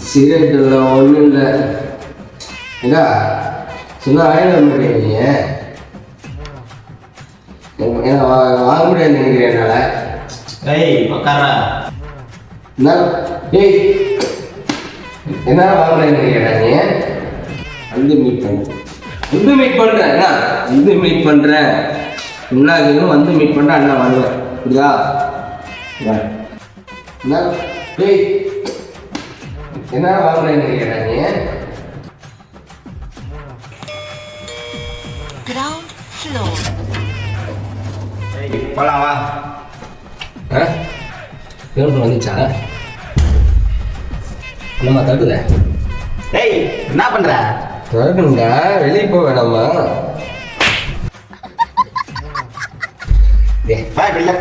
Cigarette இல்லை ஒன்றும் இல்லை ஏடா சொன்னால் வாங்கிட மாட்டேங்க ஏன்னா வாங்க முடியாது நினைக்கிறேன் என்னால். ஏய் உட்காரா. என்ன ஏய் என்ன வாங்குறேன்னு நினைக்கிறேன் நீ வந்து மீட் பண்ணுறேன் என்ன வந்து மீட் பண்ணுறேன் முன்னாடி வந்து மீட் பண்ணுறேன் அண்ணா வருவேன் புரியுதா? என்ன ஏய் என்ன வாங்குறேன்னு நினைக்கிறேன் நீ Ground floor. ஏய் போலாம் வா. பேருந்து வந்துச்சா என்னம்மா தடுக்குத? ஏய் என்ன பண்ற? தடுக்கணுங்க வெளியே போக வேணாமா? வா இப்படி இல்ல.